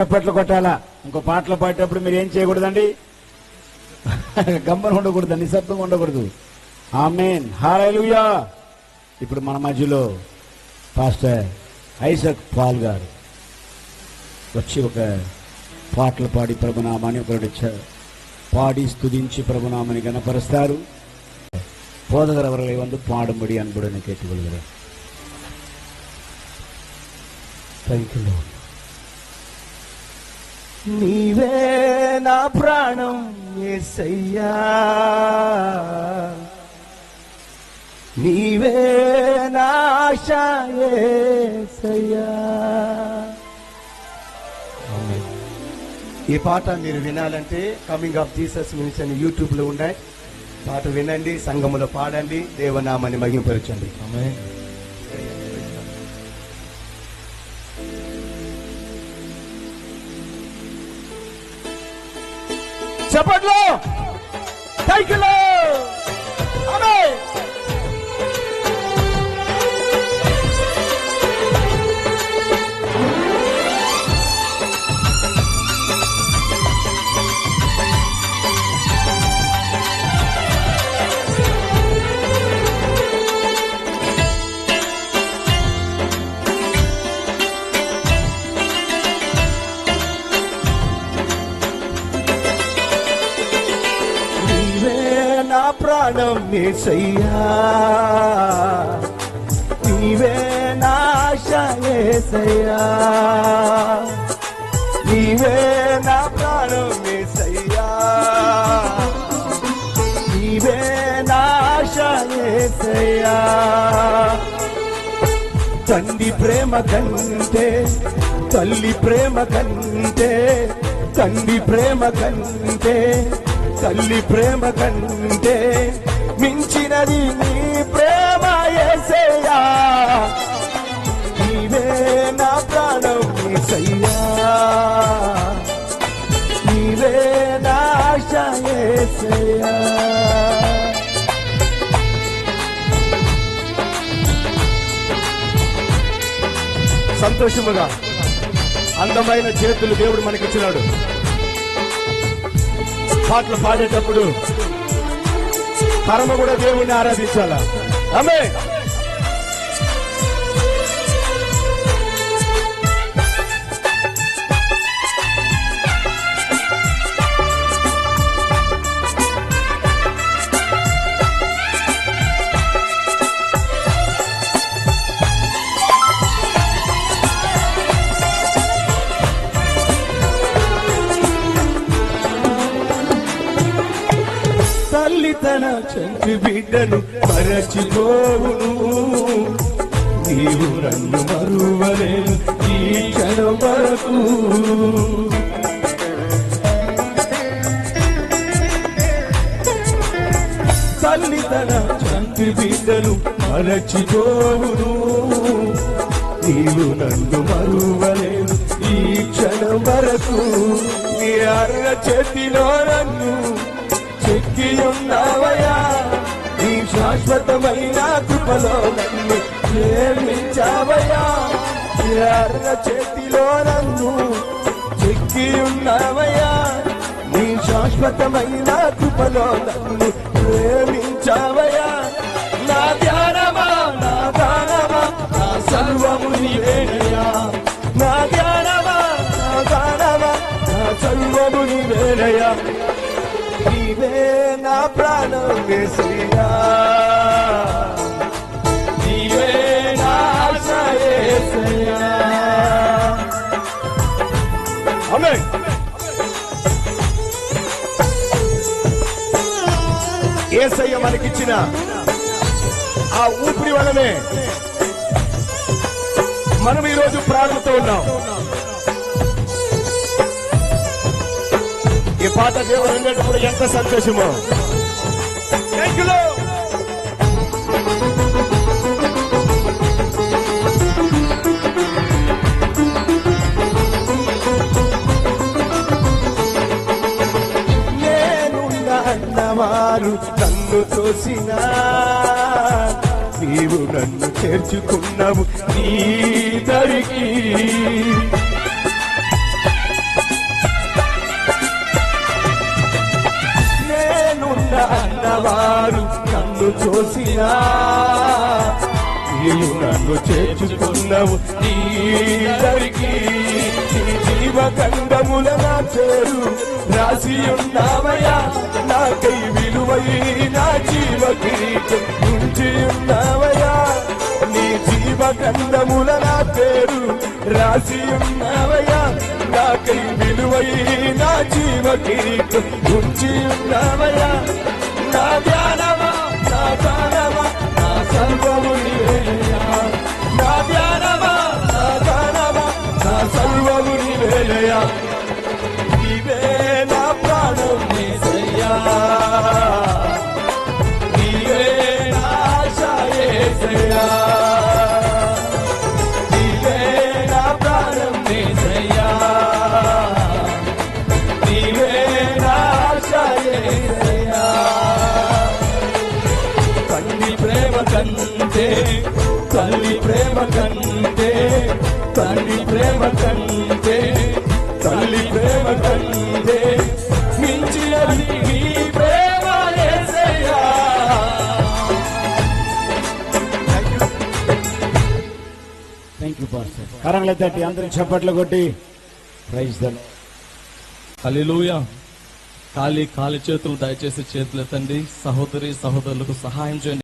చప్పట్లు కొట్టాలా. ఇంకో పాటలు పాడేటప్పుడు మీరు ఏం చేయకూడదండి, గమ్మన ఉండకూడదు, నిశ్శబ్దంగా ఉండకూడదు. ఆమేన్, హల్లెలూయా. ఇప్పుడు మన మధ్యలో పాస్టర్ ఐజాక్ పాల్ గారు వచ్చి ఒక పాటలు పాడి ప్రభునామాన్ని పాడి స్తుతించి ప్రభునామాన్ని గణపరుస్తారు. போதகர் அவர்களை வந்து பாடும்படி அன்புடன் கேட்டுக்கொள்கிறேன். థాంక్యూ. నీవే నా ప్రాణం యేసయ్యా, నీవే నా ఆశ యేసయ్యా. ఈ పాట మీరు వినాలంటే కమింగ్ ఆఫ్ జీసస్ మినిస్ట్రీ అని యూట్యూబ్లో ఉన్నాయి. పాట వినండి, సంఘములో పాడండి, దేవనామాన్ని మహిమపరచండి. ఆమేన్. చప్పట్లు. థాంక్యూ. ఆమేన్. నా ప్రాణం యేసయ్యా, నీవే నా ఆశ యేసయ్యా, నీవే నా ప్రాణం యేసయ్యా, నీవే నా ఆశ యేసయ్యా. తండ్రి ప్రేమ కంటే, తల్లి ప్రేమ కంటే, తండ్రి ప్రేమ కంటే, తల్లి ప్రేమ కంటే మించినది నీ ప్రేమ యేసయ్యా, నీవే నా ప్రాణం యేసయ్యా, నీవే నా ఆశ యేసయ్యా. సంతోషముగా అందమైన చేతులు దేవుడు మనకిచ్చినాడు. పాటలు పాడేటప్పుడు కర్మ కూడా దేవుణ్ణి ఆరాధించాలా. ఆమేన్. తల్లి తన చంటి బిడ్డను మరచిపోవును, నీవు నన్ను మరువలేను ఈ క్షణం వరకు. తల్లి తన చంటి బిడ్డను మరచిపోవును, నీవు నన్ను మరువలేను ఈ క్షణం వరకు. నీ అర్ర చేతిలో నన్ను చెక్కి ఉన్నావయ్యా, నీ శాశ్వతమైన కృపలో నన్ను ప్రేమించావయ్యా. నీ అర్ర చేతిలో నన్ను చెక్కి ఉన్నావయ్యా, నీ శాశ్వతమైన కృపలో నన్ను ప్రేమించావయ్యా. నా ధ్యానమా, నా గానమా, నా సర్వము నీవేనయ్యా, నా ధ్యానమా, నా గానమా, నా సర్వము నీవేనయ్యా. నీవే నా ప్రాణం యేసయ్యా, నీవే నా ఆశ యేసయ్యా. ఆమేన్. యేసయ్య మనకిచ్చిన ఆ ఊపిరి వలనే మనం ఈరోజు ప్రాణంతో ఉన్నాం. ఈ పాట దేవుడు వినేటప్పుడు ఎంత సంతోషమో. థాంక్యూ. నేనున్న అన్నవారు నన్ను తోసినా, నీవు నన్ను చేర్చుకున్నావు నీ దరికి. వారు నన్ను చూసినా నీవు నన్ను చేర్చుకున్నావు నీ దరికి. నీ జీవఖండముల నా పేరు రాసి ఉన్నావయ్యా, నాకై విలువైన జీవ కిరీటం ఉంచి ఉన్నావయ్యా. నీ జీవఖండముల నా పేరు రాసి ఉన్నావయ్యా, నాకై విలువైన జీవ కిరీటం ఉంచి ఉన్నావయ్యా. నా ధ్యానమా నా గానమా నా సర్వము నీవేనయ్యా, నా ధ్యానమా నా గానమా నా సర్వము నీవేనయ్యా. నీవే నా ప్రాణం యేసయ్యా, నీవే నా ఆశ యేసయ్యా, నీవే నా ప్రాణం యేసయ్యా, నీవే నా ఆశ యేసయ్యా. తండ్రి ప్రేమ కంటే తల్లి ప్రేమ కంటే, తండ్రి ప్రేమ కంటే తల్లి ప్రేమ కంటే మించినది నీ ప్రేమ యేసయ్యా. Thank you pastor. కరంలో తట్టి అందరూ చప్పట్లు కొట్టి ప్రైజ్ ద లార్డ్. హల్లెలూయా. ఖాళీ చేతులు దయచేసి చేతులు ఎత్తండి. సహోదరి సహోదరులకు సహాయం చేయండి.